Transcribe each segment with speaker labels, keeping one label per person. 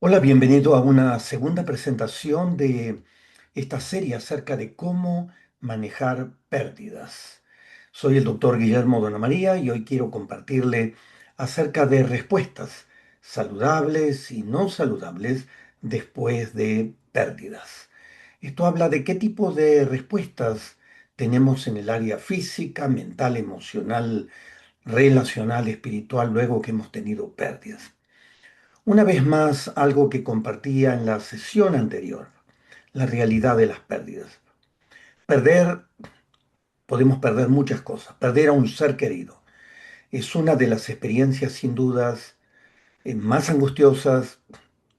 Speaker 1: Hola, bienvenido a una segunda presentación de esta serie acerca de cómo manejar pérdidas. Soy el doctor Guillermo Dona María y hoy quiero compartirle acerca de respuestas saludables y no saludables después de pérdidas. Esto habla de qué tipo de respuestas tenemos en el área física, mental, emocional, relacional, espiritual, luego que hemos tenido pérdidas. Una vez más, algo que compartía en la sesión anterior, la realidad de las pérdidas. Perder, podemos perder muchas cosas. Perder a un ser querido es una de las experiencias sin dudas más angustiosas,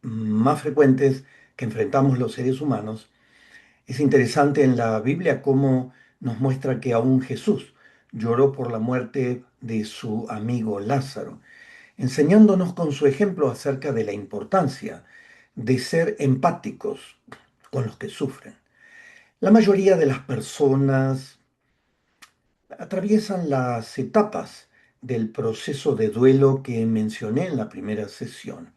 Speaker 1: más frecuentes que enfrentamos los seres humanos. Es interesante en la Biblia cómo nos muestra que aún Jesús lloró por la muerte de su amigo Lázaro, enseñándonos con su ejemplo acerca de la importancia de ser empáticos con los que sufren. La mayoría de las personas atraviesan las etapas del proceso de duelo que mencioné en la primera sesión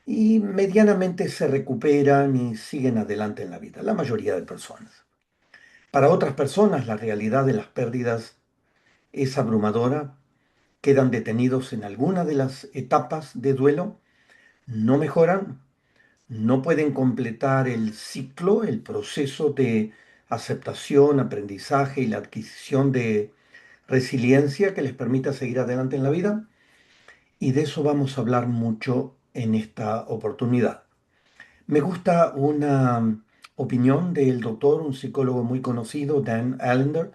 Speaker 1: y medianamente se recuperan y siguen adelante en la vida, la mayoría de personas. Para otras personas la realidad de las pérdidas es abrumadora, quedan detenidos en alguna de las etapas de duelo, no mejoran, no pueden completar el ciclo, el proceso de aceptación, aprendizaje y la adquisición de resiliencia que les permita seguir adelante en la vida. Y de eso vamos a hablar mucho en esta oportunidad. Me gusta una opinión del doctor, un psicólogo muy conocido, Dan Allender,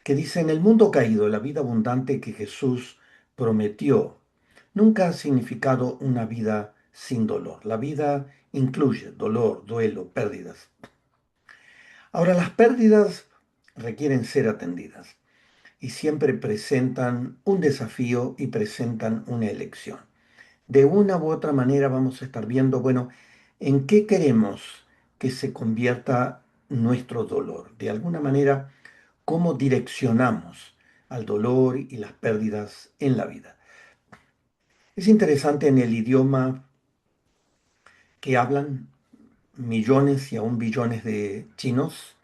Speaker 1: que dice, en el mundo caído, la vida abundante que Jesús prometió nunca ha significado una vida sin dolor. La vida incluye dolor, duelo, pérdidas. Ahora, las pérdidas requieren ser atendidas y siempre presentan un desafío y presentan una elección. De una u otra manera vamos a estar viendo, bueno, en qué queremos que se convierta nuestro dolor. De alguna manera, cómo direccionamos al dolor y las pérdidas en la vida. Es interesante en el idioma que hablan millones y aún billones de chinos,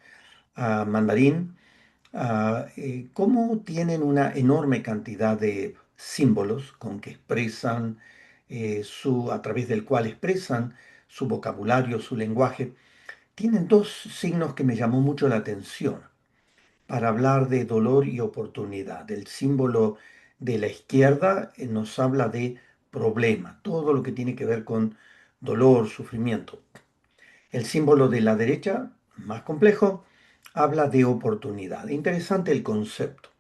Speaker 1: mandarín, cómo tienen una enorme cantidad de símbolos con que expresan a través del cual expresan su vocabulario, su lenguaje. Tienen dos signos que me llamó mucho la atención para hablar de dolor y oportunidad. El símbolo de la izquierda nos habla de problema, todo lo que tiene que ver con dolor, sufrimiento. El símbolo de la derecha, más complejo, habla de oportunidad. Interesante el concepto.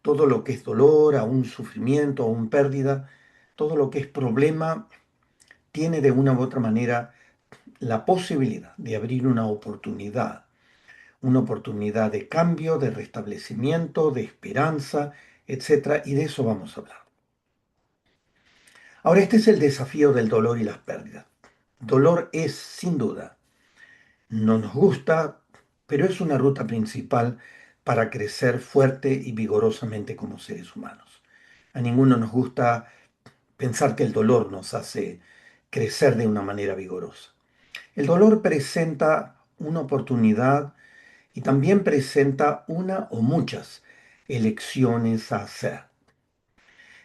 Speaker 1: Todo lo que es dolor, aún sufrimiento, aún pérdida, todo lo que es problema, tiene de una u otra manera la posibilidad de abrir una oportunidad de cambio, de restablecimiento, de esperanza, etcétera, y de eso vamos a hablar. Ahora, este es el desafío del dolor y las pérdidas. Dolor es, sin duda, no nos gusta, pero es una ruta principal para crecer fuerte y vigorosamente como seres humanos. A ninguno nos gusta pensar que el dolor nos hace crecer de una manera vigorosa. El dolor presenta una oportunidad y también presenta una o muchas elecciones a hacer.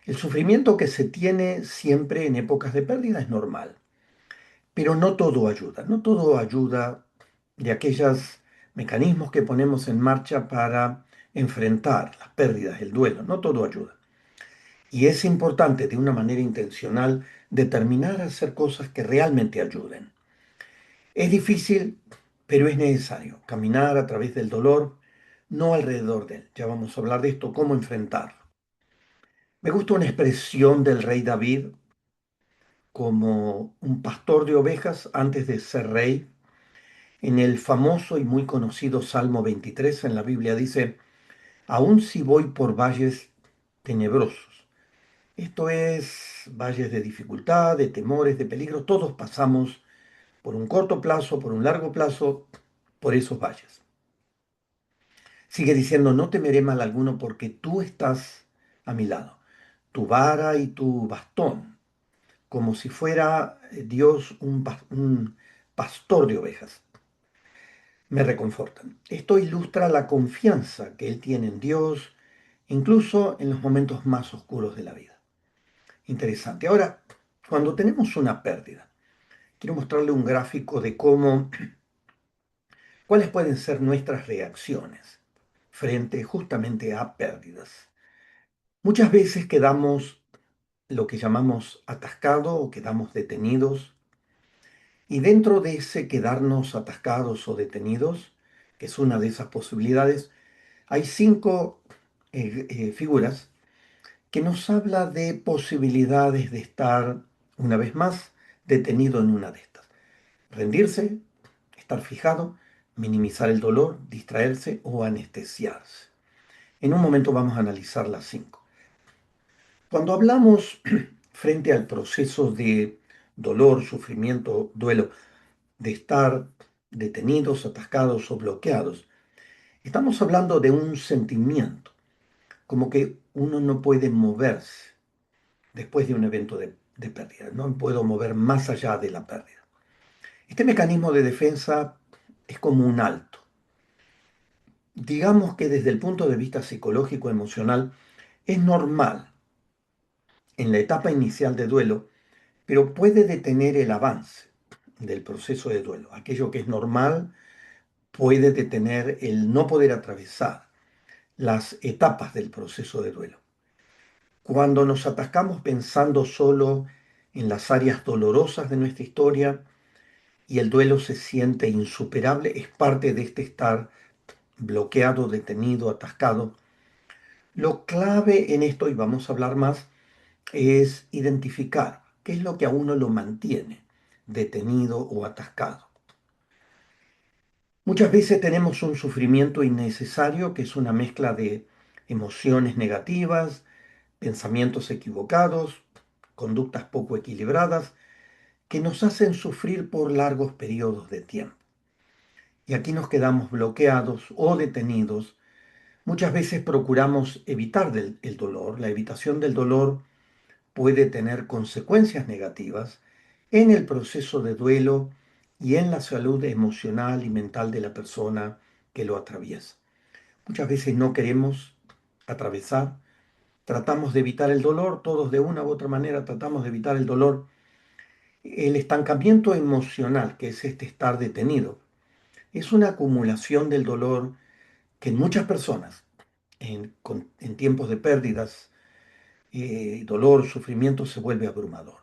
Speaker 1: El sufrimiento que se tiene siempre en épocas de pérdida es normal, pero no todo ayuda, no todo ayuda de aquellos mecanismos que ponemos en marcha para enfrentar las pérdidas, el duelo, no todo ayuda. Y es importante de una manera intencional determinar a hacer cosas que realmente ayuden. Es difícil, pero es necesario caminar a través del dolor, no alrededor de él. Ya vamos a hablar de esto, cómo enfrentarlo. Me gusta una expresión del rey David como un pastor de ovejas antes de ser rey. En el famoso y muy conocido Salmo 23 en la Biblia dice, aun si voy por valles tenebrosos. Esto es valles de dificultad, de temores, de peligro. Todos pasamos por un corto plazo, por un largo plazo, por esos valles. Sigue diciendo, no temeré mal alguno porque tú estás a mi lado. Tu vara y tu bastón como si fuera Dios un pastor de ovejas. Me reconfortan. Esto ilustra la confianza que Él tiene en Dios, incluso en los momentos más oscuros de la vida. Interesante. Ahora, cuando tenemos una pérdida, quiero mostrarle un gráfico de cuáles pueden ser nuestras reacciones frente justamente a pérdidas. Muchas veces quedamos lo que llamamos atascado o quedamos detenidos, y dentro de ese quedarnos atascados o detenidos, que es una de esas posibilidades, hay cinco figuras que nos habla de posibilidades de estar una vez más detenido en una de estas. Rendirse, estar fijado, minimizar el dolor, distraerse o anestesiarse. En un momento vamos a analizar las cinco. Cuando hablamos frente al proceso de dolor, sufrimiento, duelo, de estar detenidos, atascados o bloqueados, estamos hablando de un sentimiento, como que uno no puede moverse después de un evento de pérdida, no me puedo mover más allá de la pérdida. Este mecanismo de defensa es como un alto. Digamos que desde el punto de vista psicológico emocional es normal en la etapa inicial de duelo, pero puede detener el avance del proceso de duelo. Aquello que es normal puede detener el no poder atravesar las etapas del proceso de duelo. Cuando nos atascamos pensando solo en las áreas dolorosas de nuestra historia y el duelo se siente insuperable, es parte de este estar bloqueado, detenido, atascado. Lo clave en esto, y vamos a hablar más, es identificar qué es lo que a uno lo mantiene detenido o atascado. Muchas veces tenemos un sufrimiento innecesario que es una mezcla de emociones negativas, pensamientos equivocados, conductas poco equilibradas, que nos hacen sufrir por largos periodos de tiempo. Y aquí nos quedamos bloqueados o detenidos. Muchas veces procuramos evitar el dolor. La evitación del dolor puede tener consecuencias negativas en el proceso de duelo y en la salud emocional y mental de la persona que lo atraviesa. Muchas veces no queremos atravesar, tratamos de evitar el dolor, todos de una u otra manera tratamos de evitar el dolor. El estancamiento emocional, que es este estar detenido, es una acumulación del dolor que en muchas personas, en tiempos de pérdidas, dolor, sufrimiento, se vuelve abrumador.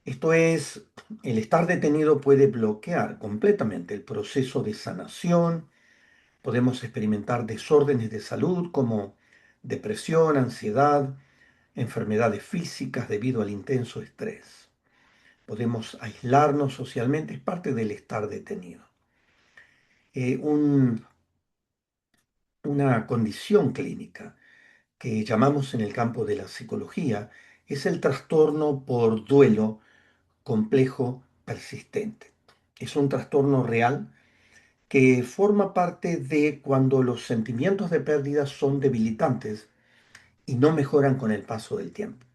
Speaker 1: Esto es, el estar detenido puede bloquear completamente el proceso de sanación. Podemos experimentar desórdenes de salud como depresión, ansiedad, enfermedades físicas debido al intenso estrés. Podemos aislarnos socialmente, es parte del estar detenido. Eh, un- una condición clínica que llamamos en el campo de la psicología es el trastorno por duelo complejo persistente. Es un trastorno real que forma parte de cuando los sentimientos de pérdida son debilitantes y no mejoran con el paso del tiempo.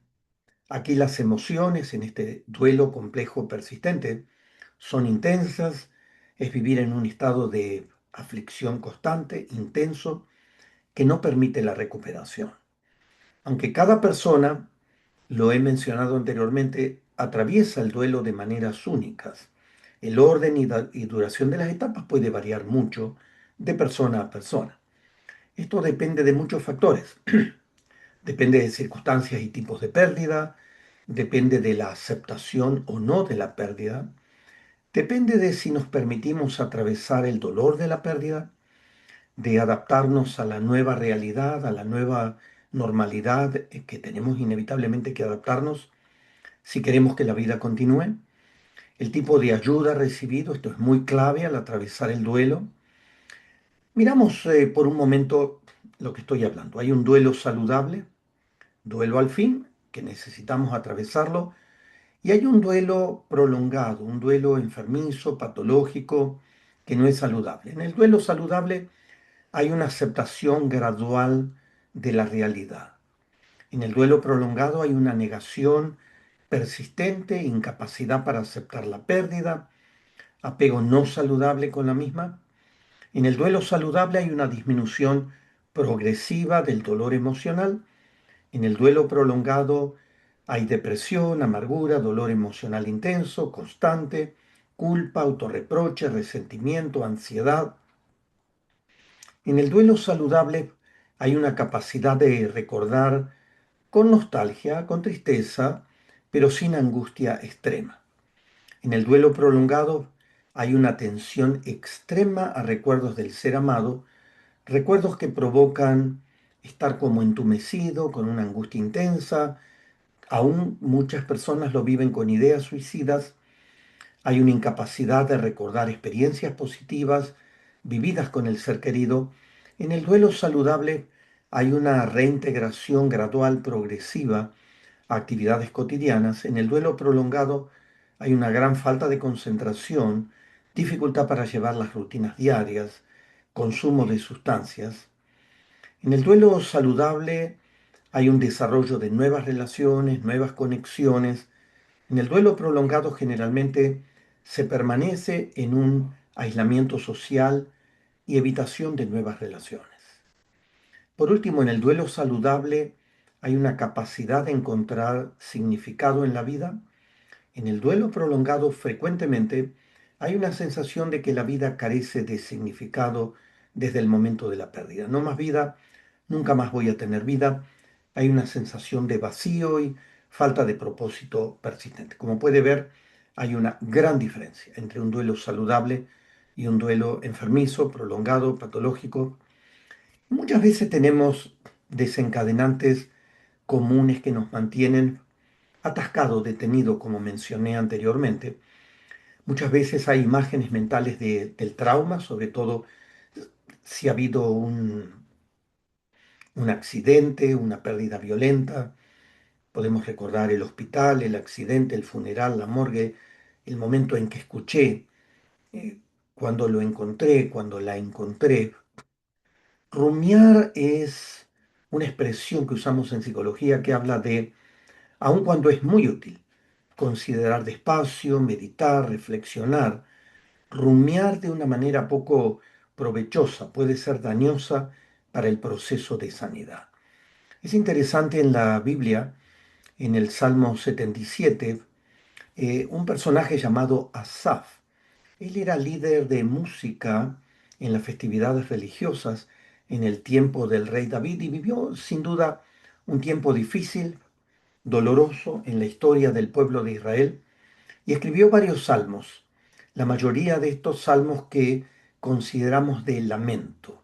Speaker 1: Aquí las emociones en este duelo complejo persistente son intensas, es vivir en un estado de aflicción constante, intenso, que no permite la recuperación. Aunque cada persona, lo he mencionado anteriormente, atraviesa el duelo de maneras únicas. El orden y duración de las etapas puede variar mucho de persona a persona. Esto depende de muchos factores. Depende de circunstancias y tipos de pérdida, depende de la aceptación o no de la pérdida, depende de si nos permitimos atravesar el dolor de la pérdida, de adaptarnos a la nueva realidad, a la nueva normalidad que tenemos inevitablemente que adaptarnos si queremos que la vida continúe. El tipo de ayuda recibido, esto es muy clave al atravesar el duelo. Miramos por un momento lo que estoy hablando. Hay un duelo saludable, duelo al fin, que necesitamos atravesarlo, y hay un duelo prolongado, un duelo enfermizo, patológico, que no es saludable. En el duelo saludable hay una aceptación gradual de la realidad. En el duelo prolongado hay una negación persistente, incapacidad para aceptar la pérdida, apego no saludable con la misma. En el duelo saludable hay una disminución progresiva del dolor emocional. En el duelo prolongado hay depresión, amargura, dolor emocional intenso, constante, culpa, autorreproche, resentimiento, ansiedad. En el duelo saludable hay una capacidad de recordar con nostalgia, con tristeza, pero sin angustia extrema. En el duelo prolongado hay una atención extrema a recuerdos del ser amado, recuerdos que provocan estar como entumecido, con una angustia intensa. Aún muchas personas lo viven con ideas suicidas. Hay una incapacidad de recordar experiencias positivas vividas con el ser querido. En el duelo saludable hay una reintegración gradual, progresiva a actividades cotidianas. En el duelo prolongado hay una gran falta de concentración, dificultad para llevar las rutinas diarias, consumo de sustancias. En el duelo saludable hay un desarrollo de nuevas relaciones, nuevas conexiones. En el duelo prolongado generalmente se permanece en un aislamiento social y evitación de nuevas relaciones. Por último, en el duelo saludable hay una capacidad de encontrar significado en la vida. En el duelo prolongado frecuentemente hay una sensación de que la vida carece de significado desde el momento de la pérdida. No más vida, nunca más voy a tener vida. Hay una sensación de vacío y falta de propósito persistente. Como puede ver, hay una gran diferencia entre un duelo saludable y un duelo enfermizo, prolongado, patológico. Muchas veces tenemos desencadenantes comunes que nos mantienen atascado, detenido, como mencioné anteriormente. Muchas veces hay imágenes mentales del trauma, sobre todo si ha habido un accidente, una pérdida violenta. Podemos recordar el hospital, el accidente, el funeral, la morgue, el momento en que escuché, eh, cuando lo encontré, cuando la encontré. Rumiar es una expresión que usamos en psicología que habla de, aun cuando es muy útil, considerar despacio, meditar, reflexionar. Rumiar de una manera poco provechosa puede ser dañosa para el proceso de sanidad. Es interesante en la Biblia, en el Salmo 77, un personaje llamado Asaf. Él era líder de música en las festividades religiosas en el tiempo del rey David y vivió sin duda un tiempo difícil, doloroso en la historia del pueblo de Israel y escribió varios salmos, la mayoría de estos salmos que consideramos de lamento.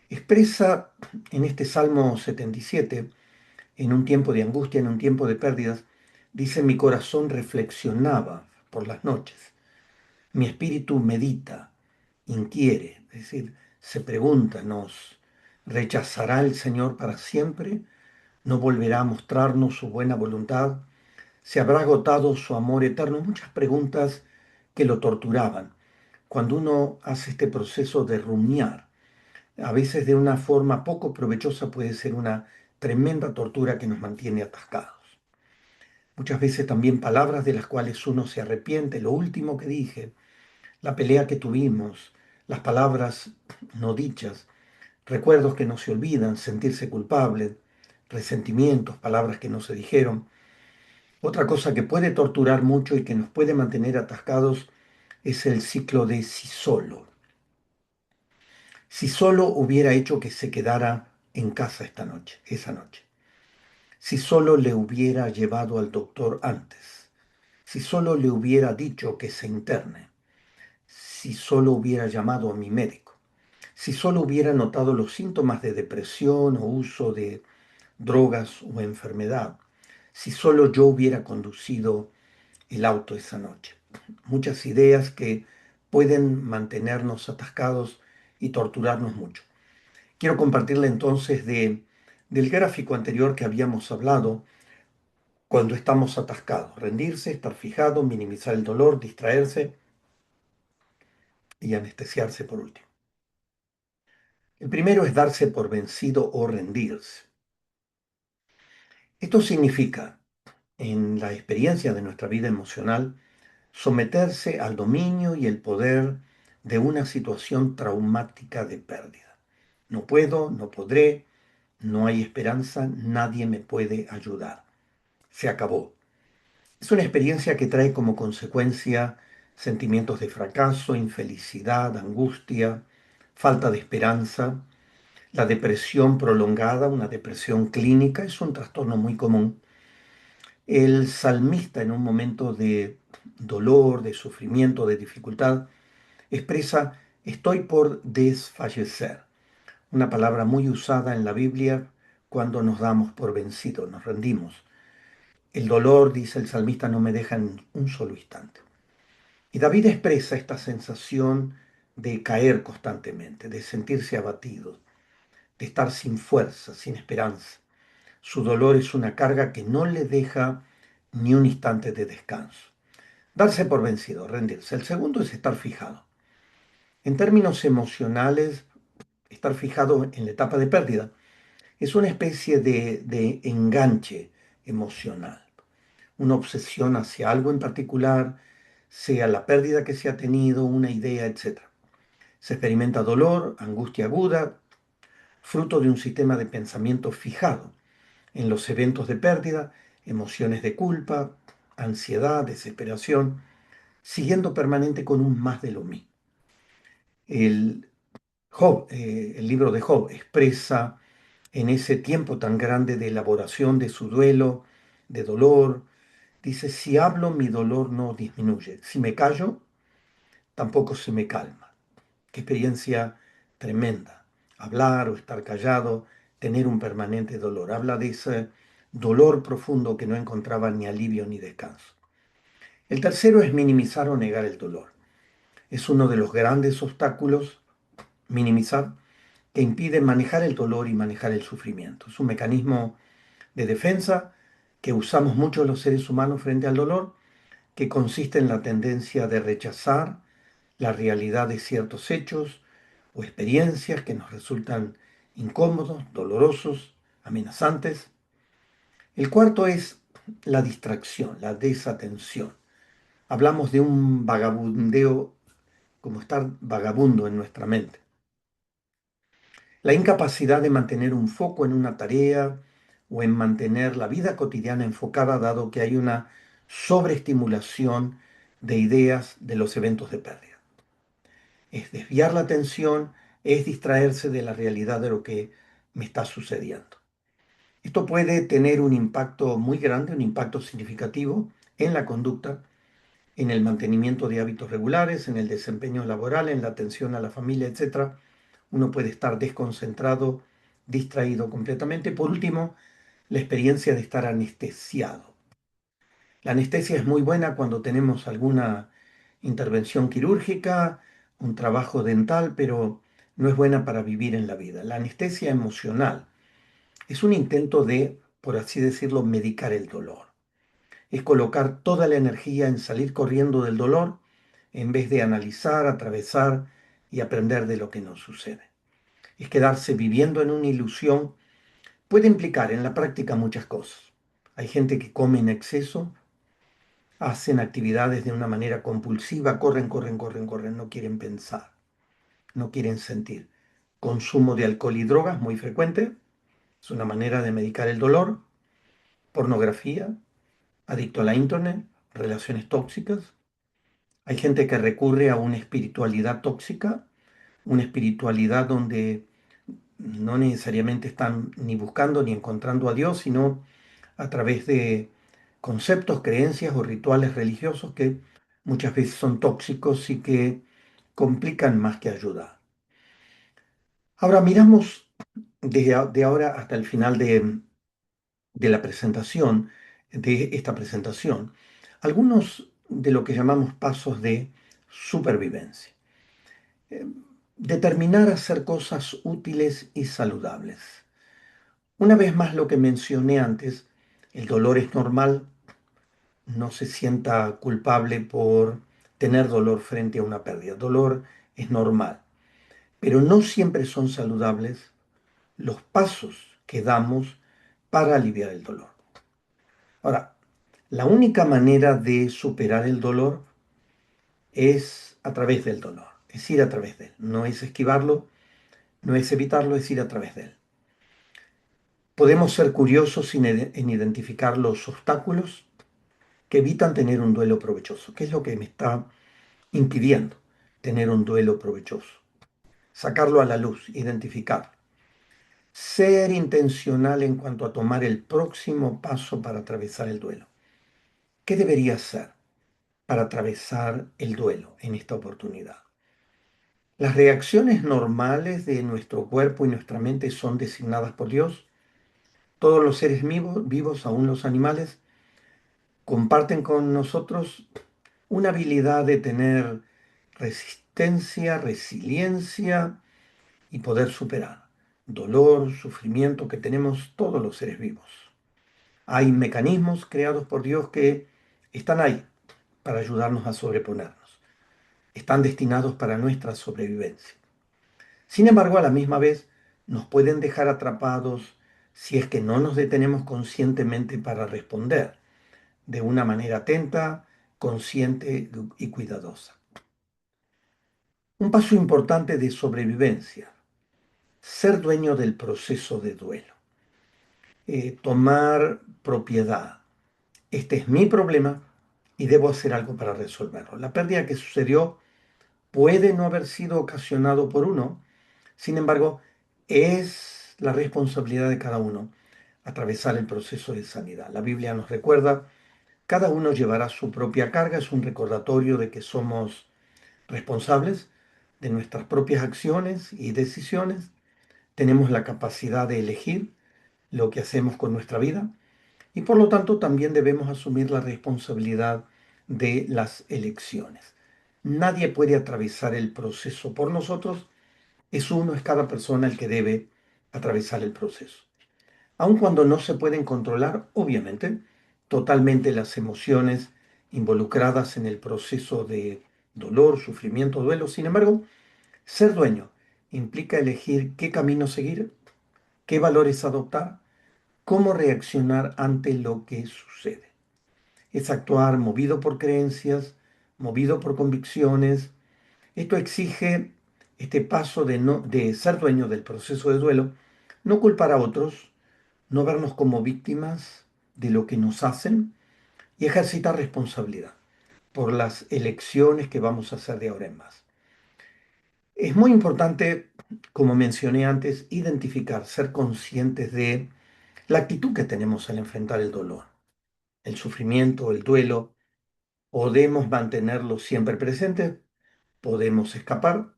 Speaker 1: Expresa en este Salmo 77, en un tiempo de angustia, en un tiempo de pérdidas, dice: mi corazón reflexionaba por las noches, mi espíritu medita, inquiere, es decir, se pregunta, ¿nos rechazará el Señor para siempre? ¿No volverá a mostrarnos su buena voluntad? ¿Se habrá agotado su amor eterno? Muchas preguntas que lo torturaban. Cuando uno hace este proceso de rumiar, a veces de una forma poco provechosa, puede ser una tremenda tortura que nos mantiene atascados. Muchas veces también palabras de las cuales uno se arrepiente, lo último que dije, la pelea que tuvimos, las palabras no dichas, recuerdos que no se olvidan, sentirse culpable, resentimientos, palabras que no se dijeron. Otra cosa que puede torturar mucho y que nos puede mantener atascados es el ciclo de si solo. Si solo hubiera hecho que se quedara en casa esta noche, esa noche. Si solo le hubiera llevado al doctor antes. Si solo le hubiera dicho que se interne. Si solo hubiera llamado a mi médico. Si solo hubiera notado los síntomas de depresión o uso de drogas o enfermedad. Si solo yo hubiera conducido el auto esa noche. Muchas ideas que pueden mantenernos atascados y torturarnos mucho. Quiero compartirle entonces del gráfico anterior que habíamos hablado cuando estamos atascados. Rendirse, estar fijado, minimizar el dolor, distraerse y anestesiarse por último. El primero es darse por vencido o rendirse. Esto significa, en la experiencia de nuestra vida emocional, someterse al dominio y el poder de una situación traumática de pérdida. No puedo, no podré, no hay esperanza, nadie me puede ayudar. Se acabó. Es una experiencia que trae como consecuencia sentimientos de fracaso, infelicidad, angustia, falta de esperanza. La depresión prolongada, una depresión clínica, es un trastorno muy común. El salmista en un momento de dolor, de sufrimiento, de dificultad, expresa, estoy por desfallecer, una palabra muy usada en la Biblia cuando nos damos por vencidos, nos rendimos. El dolor, dice el salmista, no me deja en un solo instante. Y David expresa esta sensación de caer constantemente, de sentirse abatido, de estar sin fuerza, sin esperanza. Su dolor es una carga que no le deja ni un instante de descanso. Darse por vencido, rendirse. El segundo es estar fijado. En términos emocionales, estar fijado en la etapa de pérdida es una especie de enganche emocional, una obsesión hacia algo en particular, sea la pérdida que se ha tenido, una idea, etc. Se experimenta dolor, angustia aguda, fruto de un sistema de pensamiento fijado en los eventos de pérdida, emociones de culpa, ansiedad, desesperación, siguiendo permanente con un más de lo mismo. El, el libro de Job expresa en ese tiempo tan grande de elaboración de su duelo, de dolor, dice, si hablo mi dolor no disminuye, si me callo tampoco se me calma. Qué experiencia tremenda. Hablar o estar callado, tener un permanente dolor. Habla de ese dolor profundo que no encontraba ni alivio ni descanso. El tercero es minimizar o negar el dolor. Es uno de los grandes obstáculos, minimizar, que impide manejar el dolor y manejar el sufrimiento. Es un mecanismo de defensa que usamos muchos los seres humanos frente al dolor, que consiste en la tendencia de rechazar la realidad de ciertos hechos o experiencias que nos resultan incómodos, dolorosos, amenazantes. El cuarto es la distracción, la desatención. Hablamos de un vagabundeo, como estar vagabundo en nuestra mente. La incapacidad de mantener un foco en una tarea o en mantener la vida cotidiana enfocada, dado que hay una sobreestimulación de ideas de los eventos de pérdida. Es desviar la atención, es distraerse de la realidad de lo que me está sucediendo. Esto puede tener un impacto muy grande, un impacto significativo en la conducta, en el mantenimiento de hábitos regulares, en el desempeño laboral, en la atención a la familia, etc. Uno puede estar desconcentrado, distraído completamente. Por último, la experiencia de estar anestesiado. La anestesia es muy buena cuando tenemos alguna intervención quirúrgica, un trabajo dental, pero no es buena para vivir en la vida. La anestesia emocional es un intento de, por así decirlo, medicar el dolor. Es colocar toda la energía en salir corriendo del dolor en vez de analizar, atravesar y aprender de lo que nos sucede. Es quedarse viviendo en una ilusión. Puede implicar en la práctica muchas cosas. Hay gente que come en exceso, hacen actividades de una manera compulsiva, corren, corren, corren, corren, no quieren pensar, no quieren sentir. Consumo de alcohol y drogas muy frecuente, es una manera de medicar el dolor. Pornografía, adicto a la internet, relaciones tóxicas. Hay gente que recurre a una espiritualidad tóxica, una espiritualidad donde no necesariamente están ni buscando ni encontrando a Dios, sino a través de conceptos, creencias o rituales religiosos que muchas veces son tóxicos y que complican más que ayudar. Ahora miramos de ahora hasta el final de la presentación, de esta presentación, algunos de lo que llamamos pasos de supervivencia. Eh, Determinar hacer cosas útiles y saludables. Una vez más lo que mencioné antes, el dolor es normal, no se sienta culpable por tener dolor frente a una pérdida. Dolor es normal, pero no siempre son saludables los pasos que damos para aliviar el dolor. Ahora, La única manera de superar el dolor es a través del dolor, es ir a través de él. No es esquivarlo, no es evitarlo, es ir a través de él. Podemos ser curiosos en identificar los obstáculos que evitan tener un duelo provechoso. ¿Qué es lo que me está impidiendo tener un duelo provechoso? Sacarlo a la luz, identificar. Ser intencional en cuanto a tomar el próximo paso para atravesar el duelo. ¿Qué debería hacer para atravesar el duelo en esta oportunidad? Las reacciones normales de nuestro cuerpo y nuestra mente son designadas por Dios. Todos los seres vivos, aún los animales, comparten con nosotros una habilidad de tener resistencia, resiliencia y poder superar dolor, sufrimiento que tenemos todos los seres vivos. Hay mecanismos creados por Dios que están ahí para ayudarnos a sobreponernos. Están destinados para nuestra sobrevivencia. Sin embargo, a la misma vez, nos pueden dejar atrapados si es que no nos detenemos conscientemente para responder de una manera atenta, consciente y cuidadosa. Un paso importante de sobrevivencia, ser dueño del proceso de duelo, tomar propiedad. Este es mi problema y debo hacer algo para resolverlo. La pérdida que sucedió puede no haber sido ocasionado por uno, sin embargo, es la responsabilidad de cada uno atravesar el proceso de sanidad. La Biblia nos recuerda, cada uno llevará su propia carga, es un recordatorio de que somos responsables de nuestras propias acciones y decisiones. Tenemos la capacidad de elegir lo que hacemos con nuestra vida y por lo tanto también debemos asumir la responsabilidad de las elecciones. Nadie puede atravesar el proceso por nosotros, es cada persona el que debe atravesar el proceso. Aun cuando no se pueden controlar, obviamente, totalmente las emociones involucradas en el proceso de dolor, sufrimiento, duelo. Sin embargo, ser dueño implica elegir qué camino seguir, qué valores adoptar, cómo reaccionar ante lo que sucede. Es actuar movido por creencias, movido por convicciones. Esto exige este paso de ser dueño del proceso de duelo, no culpar a otros, no vernos como víctimas de lo que nos hacen y ejercitar responsabilidad por las elecciones que vamos a hacer de ahora en más. Es muy importante, como mencioné antes, identificar, ser conscientes de la actitud que tenemos al enfrentar el dolor, el sufrimiento, el duelo. Podemos mantenerlo siempre presente, podemos escapar,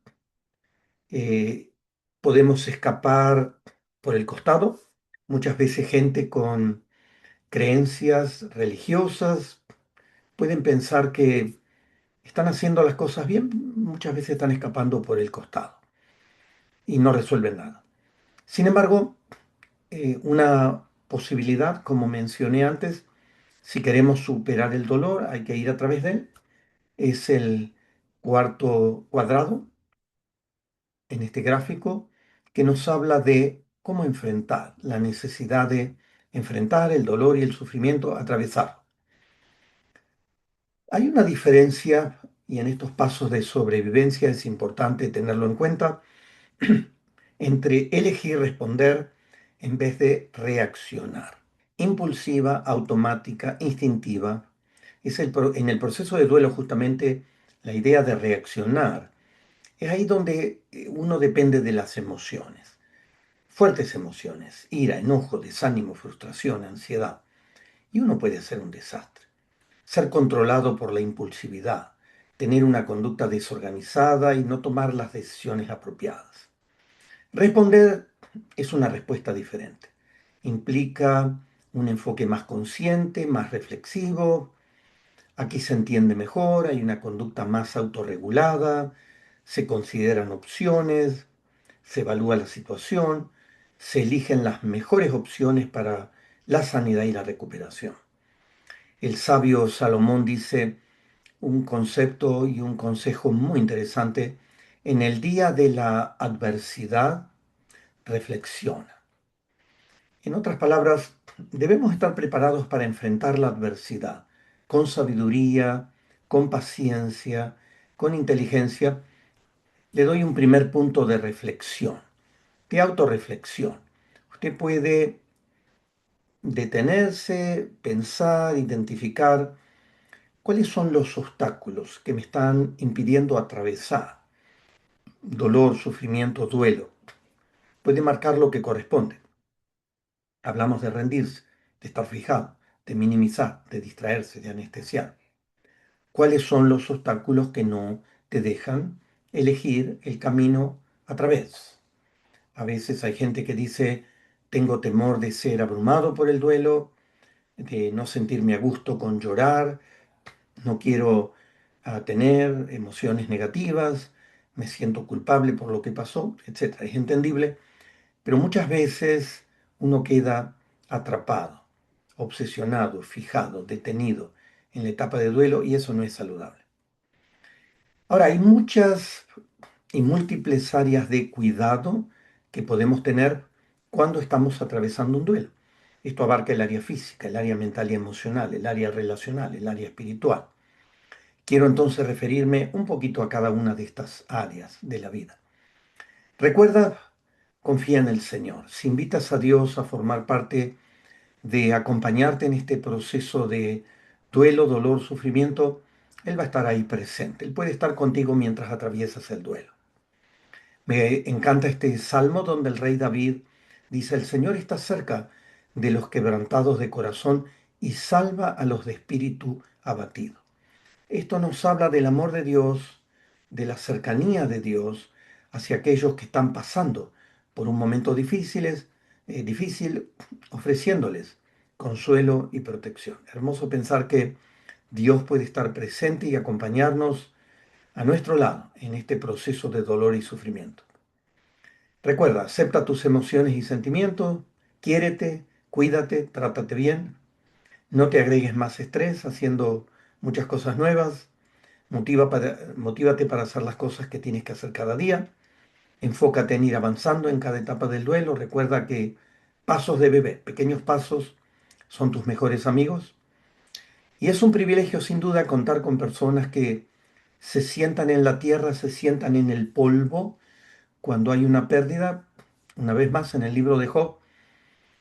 Speaker 1: eh, podemos escapar por el costado. Muchas veces gente con creencias religiosas pueden pensar que están haciendo las cosas bien, muchas veces están escapando por el costado y no resuelven nada. Sin embargo, una posibilidad, como mencioné antes, si queremos superar el dolor, hay que ir a través de él. Es el cuarto cuadrado en este gráfico que nos habla de cómo enfrentar la necesidad de enfrentar el dolor y el sufrimiento, atravesar. Hay una diferencia, y en estos pasos de sobrevivencia es importante tenerlo en cuenta, entre elegir responder en vez de reaccionar. Impulsiva, automática, instintiva. En el proceso de duelo justamente la idea de reaccionar es ahí donde uno depende de las emociones. Fuertes emociones, ira, enojo, desánimo, frustración, ansiedad. Y uno puede ser un desastre. Ser controlado por la impulsividad, tener una conducta desorganizada y no tomar las decisiones apropiadas. Responder es una respuesta diferente. Implica un enfoque más consciente, más reflexivo. Aquí se entiende mejor, hay una conducta más autorregulada, se consideran opciones, se evalúa la situación, se eligen las mejores opciones para la sanidad y la recuperación. El sabio Salomón dice un concepto y un consejo muy interesante. En el día de la adversidad, reflexiona. En otras palabras, debemos estar preparados para enfrentar la adversidad con sabiduría, con paciencia, con inteligencia. Le doy un primer punto de reflexión, de autorreflexión. Usted puede detenerse, pensar, identificar cuáles son los obstáculos que me están impidiendo atravesar dolor, sufrimiento, duelo. Puede marcar lo que corresponde. Hablamos de rendirse, de estar fijado, de minimizar, de distraerse, de anestesiar. ¿Cuáles son los obstáculos que no te dejan elegir el camino a través? A veces hay gente que dice, tengo temor de ser abrumado por el duelo, de no sentirme a gusto con llorar, no quiero tener emociones negativas, me siento culpable por lo que pasó, etcétera. Es entendible, pero muchas veces uno queda atrapado, obsesionado, fijado, detenido en la etapa de duelo y eso no es saludable. Ahora, hay muchas y múltiples áreas de cuidado que podemos tener cuando estamos atravesando un duelo. Esto abarca el área física, el área mental y emocional, el área relacional, el área espiritual. Quiero entonces referirme un poquito a cada una de estas áreas de la vida. Recuerda, confía en el Señor. Si invitas a Dios a formar parte de acompañarte en este proceso de duelo, dolor, sufrimiento, Él va a estar ahí presente. Él puede estar contigo mientras atraviesas el duelo. Me encanta este salmo donde el rey David dice, el Señor está cerca de los quebrantados de corazón y salva a los de espíritu abatido. Esto nos habla del amor de Dios, de la cercanía de Dios hacia aquellos que están pasando por un momento difícil, ofreciéndoles consuelo y protección. Hermoso pensar que Dios puede estar presente y acompañarnos a nuestro lado en este proceso de dolor y sufrimiento. Recuerda, acepta tus emociones y sentimientos, quiérete, cuídate, trátate bien, no te agregues más estrés haciendo muchas cosas nuevas. Motívate para hacer las cosas que tienes que hacer cada día. Enfócate en ir avanzando en cada etapa del duelo. Recuerda que pasos de bebé, pequeños pasos, son tus mejores amigos. Y es un privilegio sin duda contar con personas que se sientan en la tierra, se sientan en el polvo cuando hay una pérdida. Una vez más, en el libro de Job,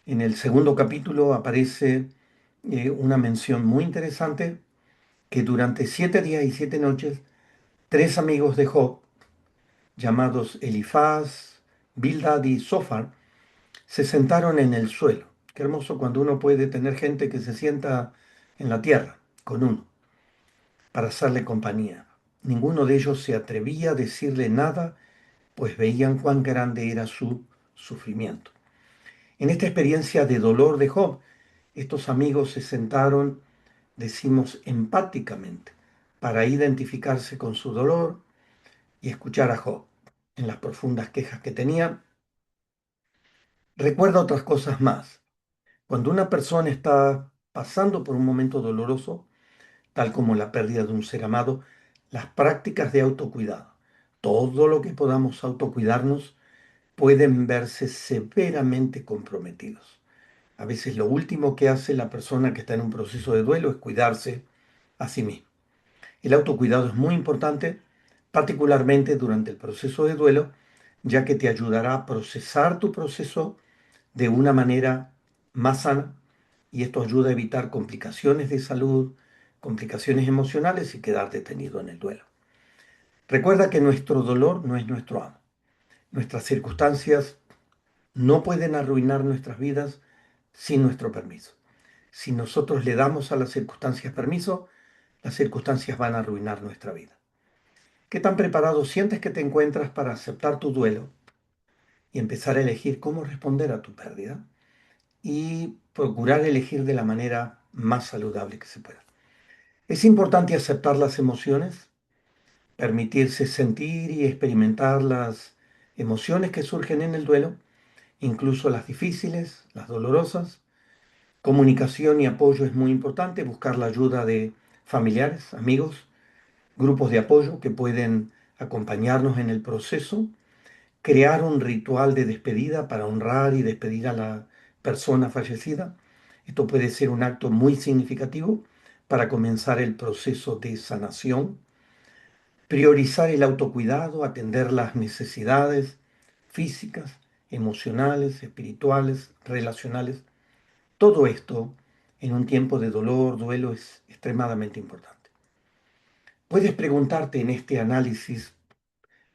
Speaker 1: en el segundo capítulo aparece una mención muy interesante que durante 7 días y 7 noches, tres amigos de Job llamados Elifaz, Bildad y Zofar, se sentaron en el suelo. Qué hermoso cuando uno puede tener gente que se sienta en la tierra con uno para hacerle compañía. Ninguno de ellos se atrevía a decirle nada, pues veían cuán grande era su sufrimiento. En esta experiencia de dolor de Job, estos amigos se sentaron, decimos, empáticamente, para identificarse con su dolor y escuchar a Job en las profundas quejas que tenía. Recuerda otras cosas más. Cuando una persona está pasando por un momento doloroso, tal como la pérdida de un ser amado, las prácticas de autocuidado, todo lo que podamos autocuidarnos, pueden verse severamente comprometidos. A veces lo último que hace la persona que está en un proceso de duelo es cuidarse a sí mismo. El autocuidado es muy importante, particularmente durante el proceso de duelo, ya que te ayudará a procesar tu proceso de una manera más sana y esto ayuda a evitar complicaciones de salud, complicaciones emocionales y quedar detenido en el duelo. Recuerda que nuestro dolor no es nuestro amo. Nuestras circunstancias no pueden arruinar nuestras vidas sin nuestro permiso. Si nosotros le damos a las circunstancias permiso, las circunstancias van a arruinar nuestra vida. ¿Qué tan preparado sientes que te encuentras para aceptar tu duelo y empezar a elegir cómo responder a tu pérdida? Y procurar elegir de la manera más saludable que se pueda. Es importante aceptar las emociones, permitirse sentir y experimentar las emociones que surgen en el duelo, incluso las difíciles, las dolorosas. Comunicación y apoyo es muy importante, buscar la ayuda de familiares, amigos, grupos de apoyo que pueden acompañarnos en el proceso, crear un ritual de despedida para honrar y despedir a la persona fallecida. Esto puede ser un acto muy significativo para comenzar el proceso de sanación. Priorizar el autocuidado, atender las necesidades físicas, emocionales, espirituales, relacionales. Todo esto en un tiempo de dolor, duelo, es extremadamente importante. Puedes preguntarte en este análisis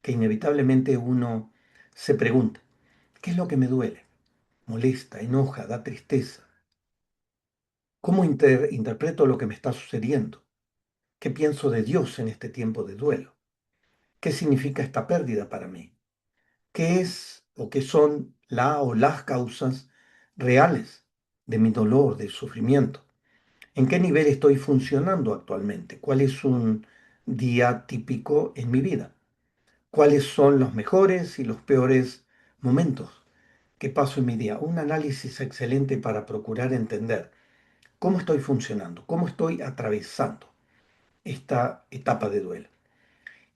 Speaker 1: que inevitablemente uno se pregunta, ¿qué es lo que me duele? Molesta, enoja, da tristeza. ¿Cómo interpreto lo que me está sucediendo? ¿Qué pienso de Dios en este tiempo de duelo? ¿Qué significa esta pérdida para mí? ¿Qué es o qué son la o las causas reales de mi dolor, del sufrimiento? ¿En qué nivel estoy funcionando actualmente? ¿Cuál es un día típico en mi vida? ¿Cuáles son los mejores y los peores momentos que paso en mi día? Un análisis excelente para procurar entender cómo estoy funcionando, cómo estoy atravesando esta etapa de duelo.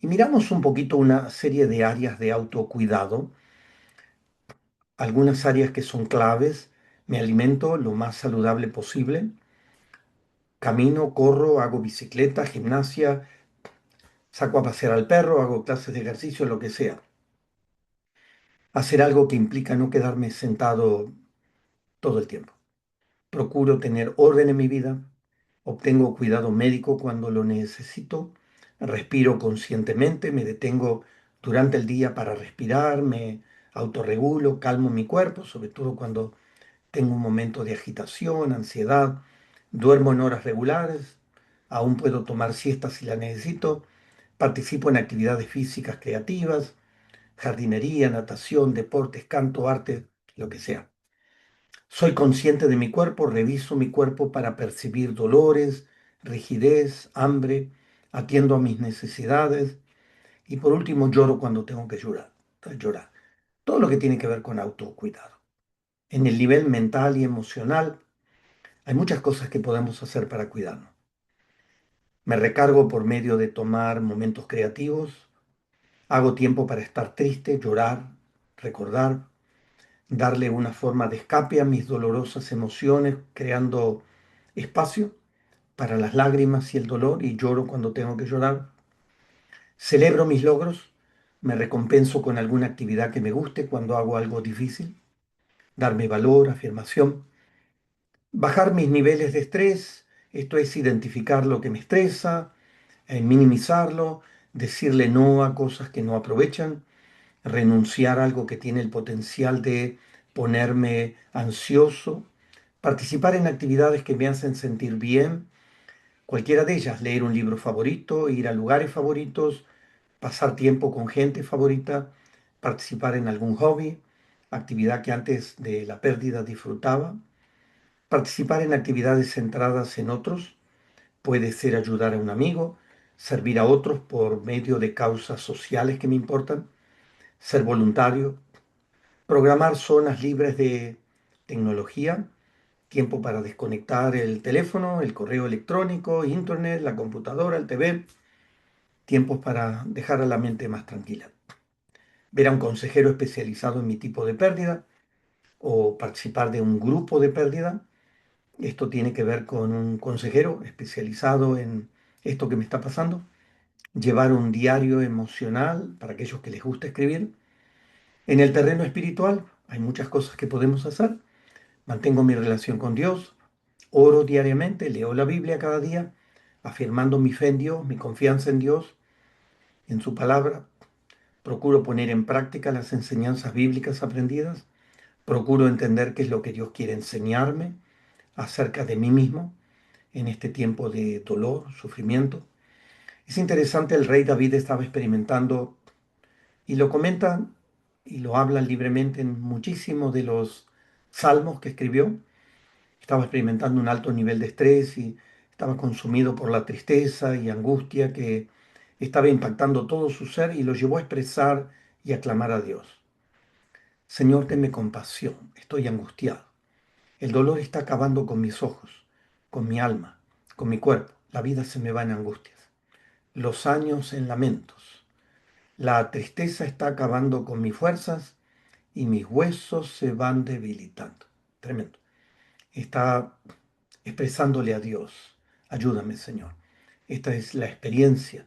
Speaker 1: Y miramos un poquito una serie de áreas de autocuidado, algunas áreas que son claves. Me alimento lo más saludable posible, camino, corro, hago bicicleta, gimnasia, saco a pasear al perro, hago clases de ejercicio, lo que sea. Hacer algo que implica no quedarme sentado todo el tiempo. Procuro tener orden en mi vida, obtengo cuidado médico cuando lo necesito, respiro conscientemente, me detengo durante el día para respirar, me autorregulo, calmo mi cuerpo, sobre todo cuando tengo un momento de agitación, ansiedad, duermo en horas regulares, aún puedo tomar siestas si la necesito, participo en actividades físicas creativas, jardinería, natación, deportes, canto, arte, lo que sea. Soy consciente de mi cuerpo, reviso mi cuerpo para percibir dolores, rigidez, hambre, atiendo a mis necesidades y por último lloro cuando tengo que llorar. Todo lo que tiene que ver con autocuidado. En el nivel mental y emocional hay muchas cosas que podemos hacer para cuidarnos. Me recargo por medio de tomar momentos creativos, hago tiempo para estar triste, llorar, recordar, darle una forma de escape a mis dolorosas emociones, creando espacio para las lágrimas y el dolor y lloro cuando tengo que llorar. Celebro mis logros, me recompenso con alguna actividad que me guste cuando hago algo difícil, darme valor, afirmación. Bajar mis niveles de estrés, esto es identificar lo que me estresa, minimizarlo, decirle no a cosas que no aprovechan, renunciar a algo que tiene el potencial de ponerme ansioso, participar en actividades que me hacen sentir bien, cualquiera de ellas, leer un libro favorito, ir a lugares favoritos, pasar tiempo con gente favorita, participar en algún hobby, actividad que antes de la pérdida disfrutaba, participar en actividades centradas en otros, puede ser ayudar a un amigo, servir a otros por medio de causas sociales que me importan, ser voluntario, programar zonas libres de tecnología, tiempo para desconectar el teléfono, el correo electrónico, internet, la computadora, el TV, tiempos para dejar a la mente más tranquila. Ver a un consejero especializado en mi tipo de pérdida o participar de un grupo de pérdida. Esto tiene que ver con un consejero especializado en esto que me está pasando. Llevar un diario emocional para aquellos que les gusta escribir. En el terreno espiritual hay muchas cosas que podemos hacer. Mantengo mi relación con Dios, oro diariamente, leo la Biblia cada día, afirmando mi fe en Dios, mi confianza en Dios, en su palabra. Procuro poner en práctica las enseñanzas bíblicas aprendidas. Procuro entender qué es lo que Dios quiere enseñarme acerca de mí mismo en este tiempo de dolor, sufrimiento. Es interesante, el rey David estaba experimentando, y lo comentan y lo hablan libremente en muchísimos de los salmos que escribió. Estaba experimentando un alto nivel de estrés y estaba consumido por la tristeza y angustia que estaba impactando todo su ser y lo llevó a expresar y a clamar a Dios. Señor, tenme compasión, estoy angustiado. El dolor está acabando con mis ojos, con mi alma, con mi cuerpo. La vida se me va en angustias. Los años en lamentos. La tristeza está acabando con mis fuerzas y mis huesos se van debilitando. tremendo. Está expresándole a Dios, ayúdame, Señor. Esta es la experiencia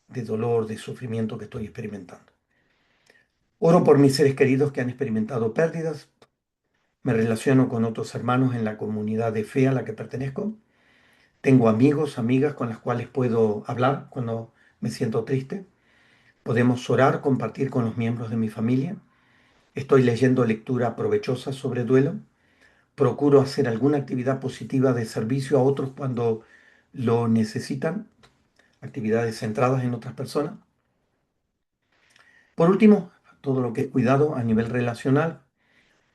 Speaker 1: de dolor, de sufrimiento que estoy experimentando. Oro por mis seres queridos que han experimentado pérdidas. Me relaciono con otros hermanos en la comunidad de fe a la que pertenezco. Tengo amigos, amigas con las cuales puedo hablar cuando me siento triste. Podemos orar, compartir con los miembros de mi familia. Estoy leyendo lectura provechosa sobre duelo. Procuro hacer alguna actividad positiva de servicio a otros cuando lo necesitan, actividades centradas en otras personas. Por último, todo lo que es cuidado a nivel relacional.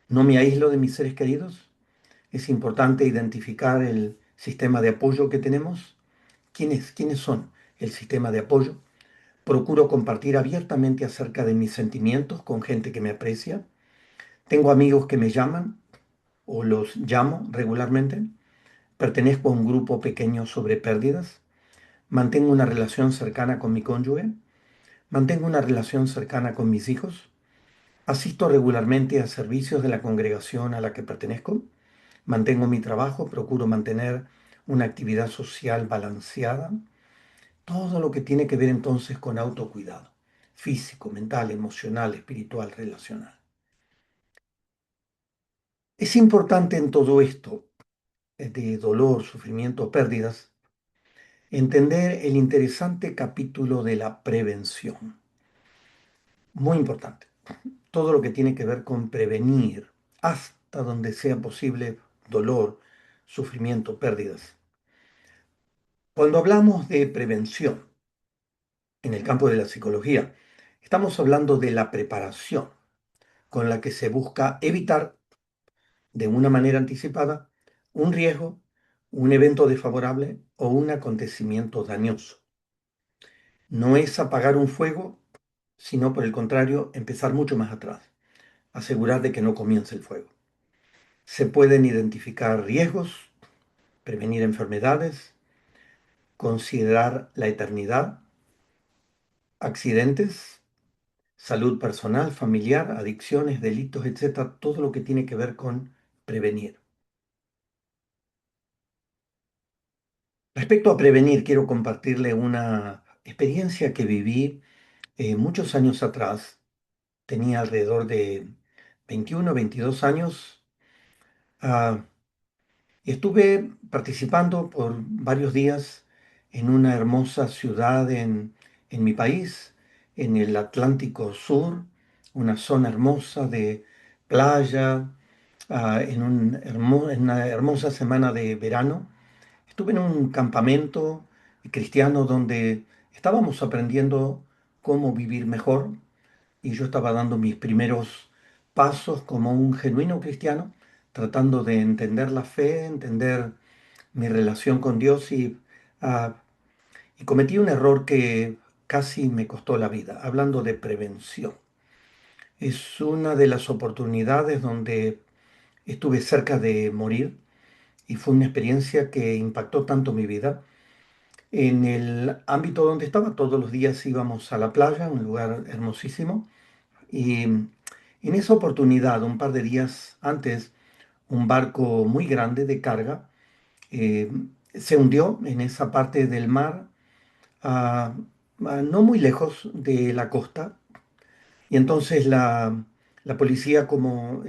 Speaker 1: No me aíslo de mis seres queridos. Es importante identificar el sistema de apoyo que tenemos. ¿Quiénes son el sistema de apoyo? Procuro compartir abiertamente acerca de mis sentimientos con gente que me aprecia. Tengo amigos que me llaman o los llamo regularmente. Pertenezco a un grupo pequeño sobre pérdidas. Mantengo una relación cercana con mi cónyuge. Mantengo una relación cercana con mis hijos. Asisto regularmente a servicios de la congregación a la que pertenezco. Mantengo mi trabajo. Procuro mantener una actividad social balanceada. Todo lo que tiene que ver entonces con autocuidado, físico, mental, emocional, espiritual, relacional. Es importante en todo esto de dolor, sufrimiento, pérdidas, entender el interesante capítulo de la prevención. Muy importante. Todo lo que tiene que ver con prevenir hasta donde sea posible dolor, sufrimiento, pérdidas. Cuando hablamos de prevención en el campo de la psicología, estamos hablando de la preparación con la que se busca evitar de una manera anticipada un riesgo, un evento desfavorable o un acontecimiento dañoso. No es apagar un fuego, sino por el contrario, empezar mucho más atrás, asegurar de que no comience el fuego. Se pueden identificar riesgos, prevenir enfermedades, considerar la eternidad, accidentes, salud personal, familiar, adicciones, delitos, etcétera, todo lo que tiene que ver con prevenir. Respecto a prevenir, quiero compartirle una experiencia que viví muchos años atrás. Tenía alrededor de 21, 22 años. ah, y estuve participando por varios días en una hermosa ciudad en mi país, en el Atlántico Sur, una zona hermosa de playa, en una hermosa semana de verano. Estuve en un campamento cristiano donde estábamos aprendiendo cómo vivir mejor y yo estaba dando mis primeros pasos como un genuino cristiano, tratando de entender la fe, entender mi relación con Dios ah, y cometí un error que casi me costó la vida, hablando de prevención. Es una de las oportunidades donde estuve cerca de morir y fue una experiencia que impactó tanto mi vida. En el ámbito donde estaba, todos los días íbamos a la playa, un lugar hermosísimo, y en esa oportunidad, un par de días antes, un barco muy grande de carga eh, se hundió en esa parte del mar, ah, no muy lejos de la costa, y entonces la policía, como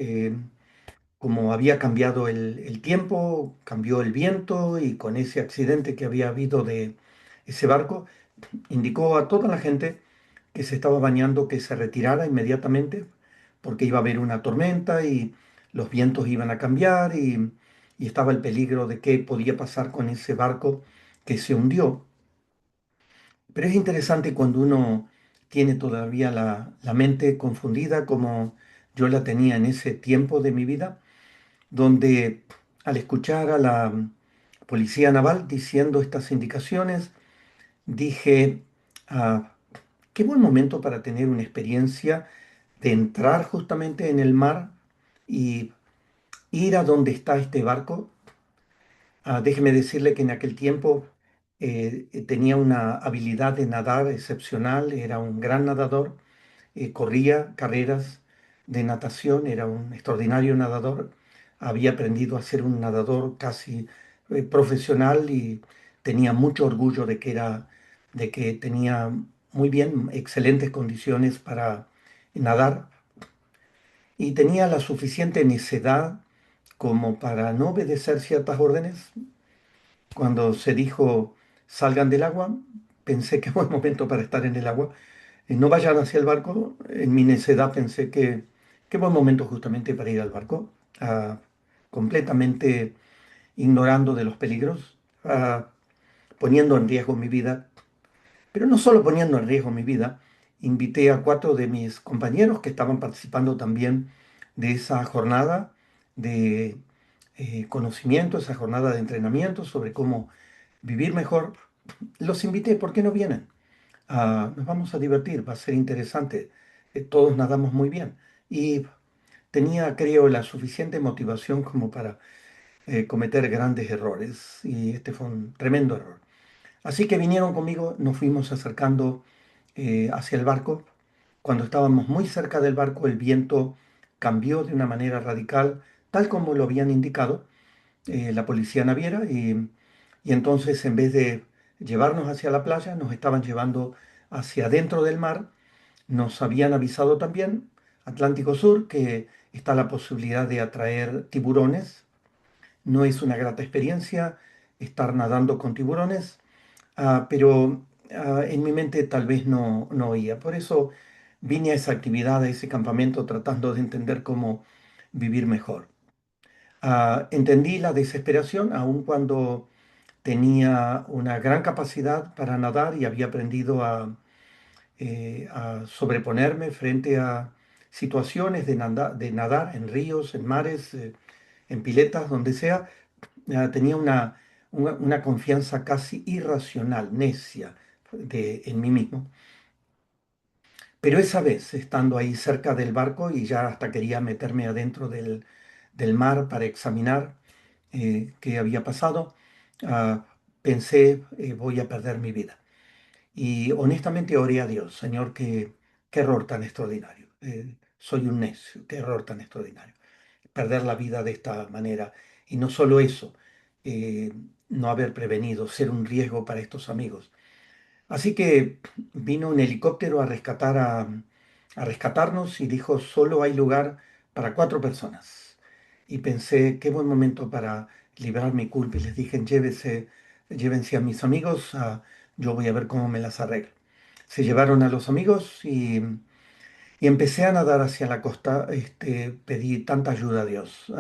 Speaker 1: había cambiado el tiempo, cambió el viento, y con ese accidente que había habido de ese barco, indicó a toda la gente que se estaba bañando que se retirara inmediatamente porque iba a haber una tormenta y los vientos iban a cambiar y estaba el peligro de qué podía pasar con ese barco que se hundió. Pero es interesante cuando uno tiene todavía la mente confundida como yo la tenía en ese tiempo de mi vida, donde al escuchar a la policía naval diciendo estas indicaciones, dije, ah, qué buen momento para tener una experiencia de entrar justamente en el mar y ir a donde está este barco. Déjeme decirle que en aquel tiempo tenía una habilidad de nadar excepcional, era un gran nadador, corría carreras de natación, era un extraordinario nadador. había aprendido a ser un nadador casi profesional y tenía mucho orgullo de que tenía muy bien, excelentes condiciones para nadar y tenía la suficiente necedad como para no obedecer ciertas órdenes. Cuando se dijo salgan del agua, pensé que fue el momento para estar en el agua. No vayan hacia el barco. En mi necedad pensé que buen momento justamente para ir al barco, ah, completamente ignorando de los peligros, poniendo en riesgo mi vida. Pero no solo poniendo en riesgo mi vida, invité a 4 de mis compañeros que estaban participando también de esa jornada de conocimiento, esa jornada de entrenamiento sobre cómo vivir mejor. Los invité, ¿por qué no vienen? Nos vamos a divertir, va a ser interesante. Todos nadamos muy bien. Y tenía, creo, la suficiente motivación como para cometer grandes errores. Y este fue un tremendo error. Así que vinieron conmigo, nos fuimos acercando hacia el barco. Cuando estábamos muy cerca del barco, el viento cambió de una manera radical, tal como lo habían indicado la policía naviera, y entonces en vez de llevarnos hacia la playa, nos estaban llevando hacia adentro del mar. Nos habían avisado también, Atlántico Sur, que está la posibilidad de atraer tiburones. No es una grata experiencia estar nadando con tiburones, pero en mi mente tal vez no oía. Por eso vine a esa actividad, a ese campamento, tratando de entender cómo vivir mejor. Entendí la desesperación, aun cuando tenía una gran capacidad para nadar y había aprendido a sobreponerme frente a situaciones de nadar en ríos, en mares, en piletas, donde sea. Tenía una confianza casi irracional, necia en mí mismo. Pero esa vez, estando ahí cerca del barco y ya hasta quería meterme adentro del mar para examinar qué había pasado, ah, pensé, voy a perder mi vida. Y honestamente oré a Dios, Señor, qué error tan extraordinario. Soy un necio, qué error tan extraordinario. Perder la vida de esta manera. Y no solo eso, eh, no haber prevenido, ser un riesgo para estos amigos. Así que vino un helicóptero a rescatarnos y dijo, solo hay lugar para 4 personas. Y pensé, qué buen momento para librar mi culpa. Y les dije, llévense a mis amigos, yo voy a ver cómo me las arreglo. Se llevaron a los amigos y empecé a nadar hacia la costa. Pedí tanta ayuda a Dios.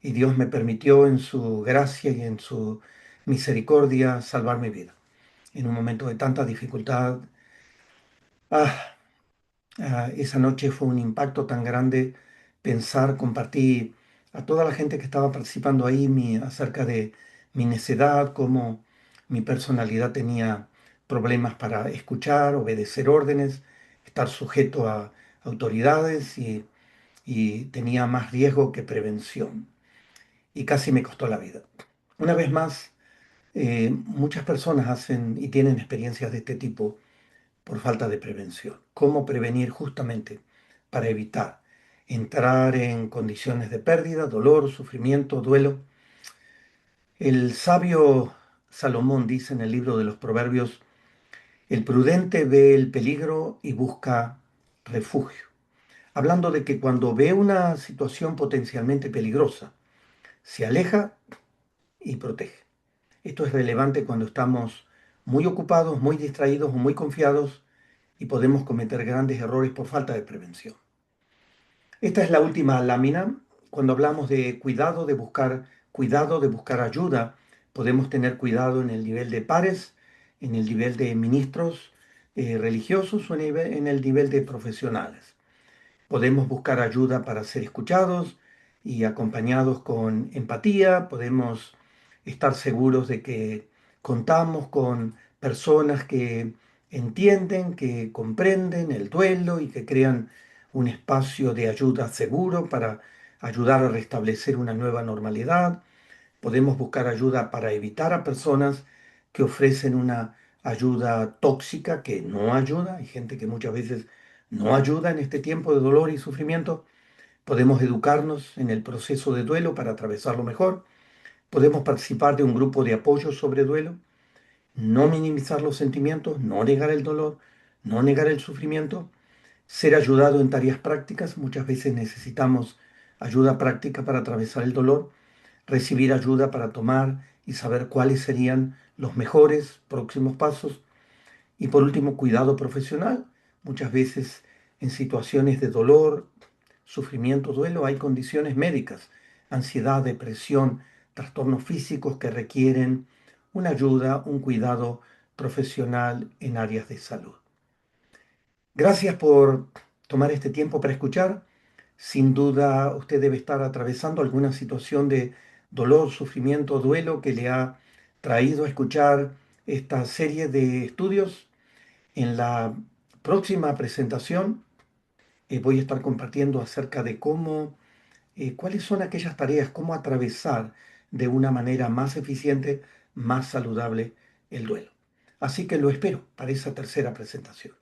Speaker 1: Y Dios me permitió en su gracia y en su misericordia salvar mi vida en un momento de tanta dificultad. Ah, esa noche fue un impacto tan grande pensar, compartí a toda la gente que estaba participando ahí acerca de mi necedad, cómo mi personalidad tenía problemas para escuchar, obedecer órdenes, estar sujeto a autoridades y tenía más riesgo que prevención. Y casi me costó la vida. Una vez más, muchas personas hacen y tienen experiencias de este tipo por falta de prevención. ¿Cómo prevenir justamente para evitar entrar en condiciones de pérdida, dolor, sufrimiento, duelo? El sabio Salomón dice en el libro de los Proverbios, el prudente ve el peligro y busca refugio. Hablando de que cuando ve una situación potencialmente peligrosa, se aleja y protege. Esto es relevante cuando estamos muy ocupados, muy distraídos o muy confiados y podemos cometer grandes errores por falta de prevención. Esta es la última lámina. Cuando hablamos de cuidado, de buscar ayuda, podemos tener cuidado en el nivel de pares, en el nivel de ministros religiosos o en el nivel de profesionales. Podemos buscar ayuda para ser escuchados y acompañados con empatía. Podemos estar seguros de que contamos con personas que entienden, que comprenden el duelo y que crean un espacio de ayuda seguro para ayudar a restablecer una nueva normalidad. Podemos buscar ayuda para evitar a personas que ofrecen una ayuda tóxica que no ayuda. Hay gente que muchas veces no ayuda en este tiempo de dolor y sufrimiento. Podemos educarnos en el proceso de duelo para atravesarlo mejor. Podemos participar de un grupo de apoyo sobre duelo. No minimizar los sentimientos, no negar el dolor, no negar el sufrimiento. Ser ayudado en tareas prácticas. Muchas veces necesitamos ayuda práctica para atravesar el dolor. Recibir ayuda para tomar y saber cuáles serían los mejores próximos pasos. Y por último, cuidado profesional. Muchas veces en situaciones de dolor, sufrimiento, duelo, hay condiciones médicas, ansiedad, depresión, trastornos físicos que requieren una ayuda, un cuidado profesional en áreas de salud. Gracias por tomar este tiempo para escuchar. Sin duda, usted debe estar atravesando alguna situación de dolor, sufrimiento, duelo que le ha traído a escuchar esta serie de estudios. En la próxima presentación voy a estar compartiendo acerca de cuáles son aquellas tareas, cómo atravesar de una manera más eficiente, más saludable el duelo. Así que lo espero para esa tercera presentación.